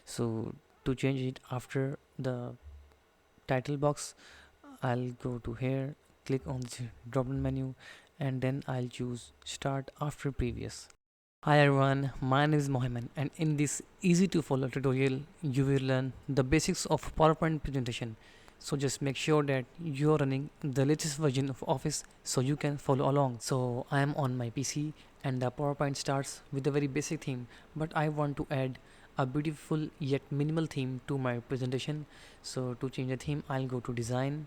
So to change it after the title box, I'll go to here, click on the drop down menu, and then I'll choose start after previous. Hi everyone, my name is Mohammed, and in this easy to follow tutorial you will learn the basics of PowerPoint presentation. So just make sure that you're running the latest version of Office so you can follow along. So I am on my PC and the PowerPoint starts with a very basic theme, but I want to add a beautiful yet minimal theme to my presentation. So to change the theme, I'll go to design,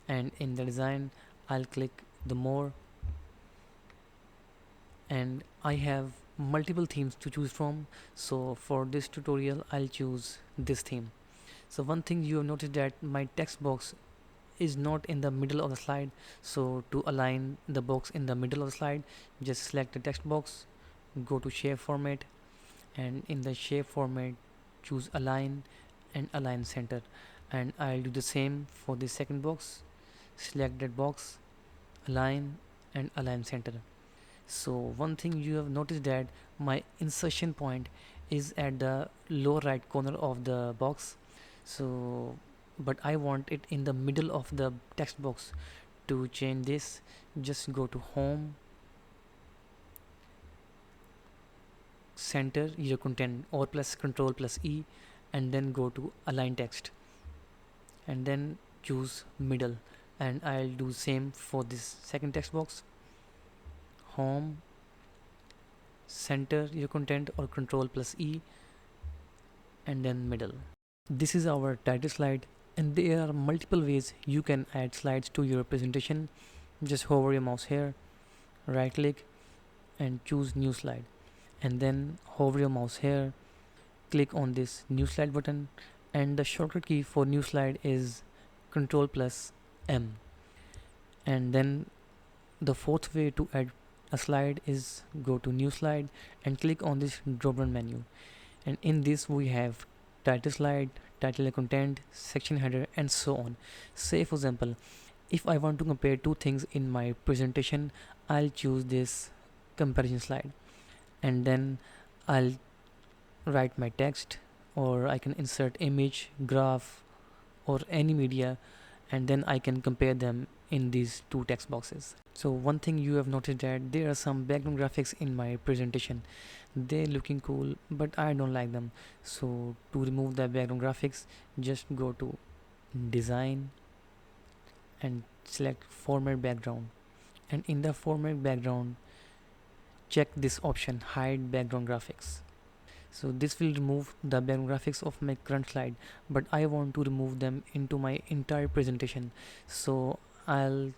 and in the design I'll click the more, and I have multiple themes to choose from. So for this tutorial I'll choose this theme. So one thing you have noticed that my text box is not in the middle of the slide. So to align the box in the middle of the slide, just select the text box, go to shape format, and in the shape format choose align and align center. And I'll do the same for the second box, select that box, align and align center. So one thing you have noticed that my insertion point is at the lower right corner of the box. So but I want it in the middle of the text box. To change this, just go to home, center your content, or plus control plus E, and then go to align text and then choose middle. And I'll do same for this second text box, home, center your content, or control plus E, and then middle. This is our title slide, and there are multiple ways you can add slides to your presentation. Just hover your mouse here, right click and choose new slide, and then hover your mouse here, click on this new slide button, and the shortcut key for new slide is control plus M. And then the fourth way to add a slide is go to new slide and click on this drop down menu, and in this we have title slide, title and content, section header, and so on. Say for example, if I want to compare two things in my presentation, I'll choose this comparison slide, and then I'll write my text, or I can insert image, graph, or any media, and then I can compare them in these two text boxes. So one thing you have noticed that there are some background graphics in my presentation. They're looking cool, but I don't like them. So to remove the background graphics, just go to design and select format background, and in the format background check this option, hide background graphics. So this will remove the background graphics of my current slide, but I want to remove them into my entire presentation. So I'll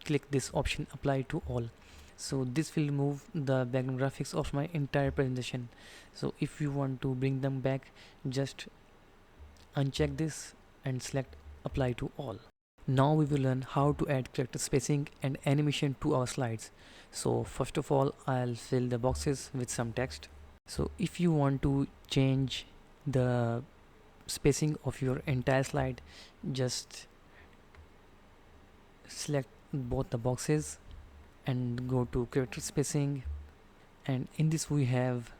click this option, apply to all. So this will remove the background graphics of my entire presentation. So if you want to bring them back, just uncheck this and select apply to all. Now we will learn how to add character spacing and animation to our slides. So first of all, I'll fill the boxes with some text. So if you want to change the spacing of your entire slide, just select both the boxes and go to character spacing, and in this we have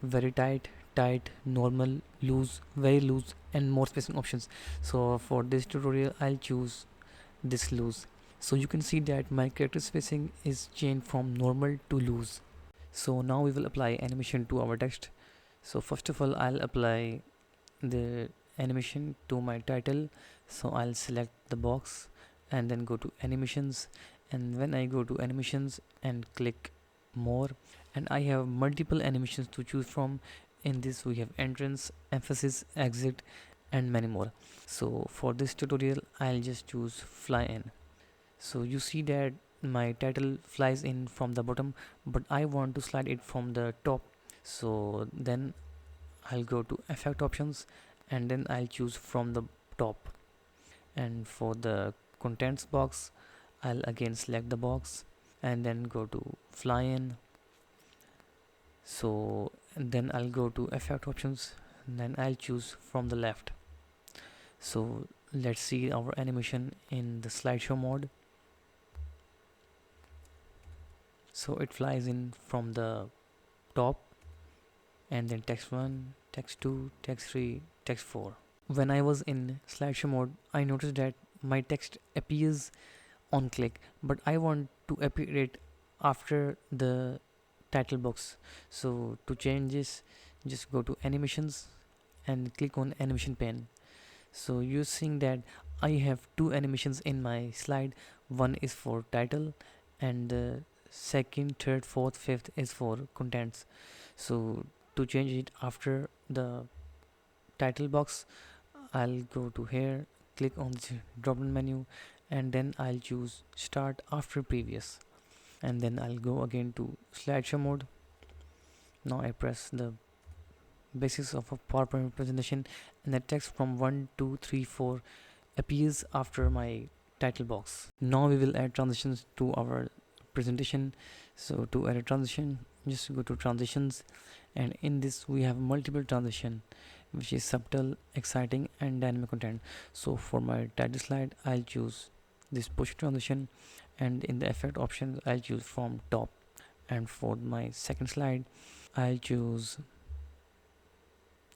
very tight, tight, normal, loose, very loose, and more spacing options. So for this tutorial I'll choose this loose. So you can see that my character spacing is changed from normal to loose. So now we will apply animation to our text. So first of all, I'll apply the animation to my title. So I'll select the box and then go to animations, and when I go to animations and click more, and I have multiple animations to choose from. In this we have entrance, emphasis, exit, and many more. So for this tutorial I'll just choose fly in. So you see that my title flies in from the bottom, but I want to slide it from the top. So then I'll go to effect options, and then I'll choose from the top. And for the contents box, I'll again select the box and then go to fly in. So then I'll go to effect options, and then I'll choose from the left. So let's see our animation in the slideshow mode. So it flies in from the top, and then text 1, text 2, text 3, text 4. When I was in slideshow mode, I noticed that my text appears on click, but I want to appear it after the title box. So to change this, just go to animations and click on animation pane. So you're seeing that I have two animations in my slide. One is for title, and the second, third, fourth, fifth is for contents. So to change it after the title box, I'll go to here, click on the drop down menu, and then I'll choose start after previous, and then I'll go again to slideshow mode. Now I press the basics of a PowerPoint presentation, and the text from 1, 2, 3, 4 appears after my title box. Now we will add transitions to our presentation. So to add a transition, just go to transitions, and in this we have multiple transition, which is subtle, exciting, and dynamic content. So for my title slide, I'll choose this push transition, and in the effect options I'll choose from top. And for my second slide, I'll choose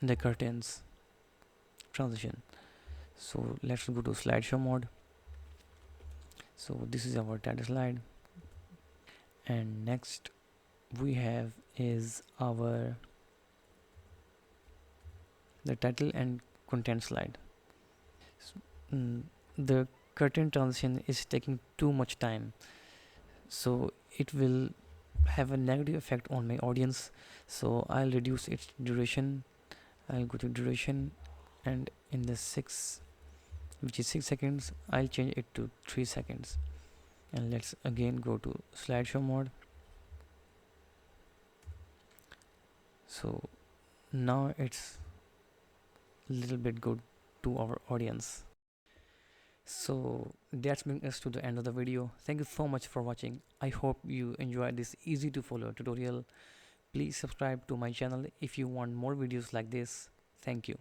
the curtains transition. So let's go to slideshow mode. So this is our title slide, and next we have is our the title and content slide. The curtain transition is taking too much time, so it will have a negative effect on my audience. So I'll reduce its duration. I'll go to duration, and in the 6, which is 6 seconds, I'll change it to 3 seconds. And let's again go to slideshow mode. So now it's a little bit good to our audience. So that's brings us to the end of the video. Thank you so much for watching. I hope you enjoyed this easy to follow tutorial. Please subscribe to my channel if you want more videos like this. Thank you.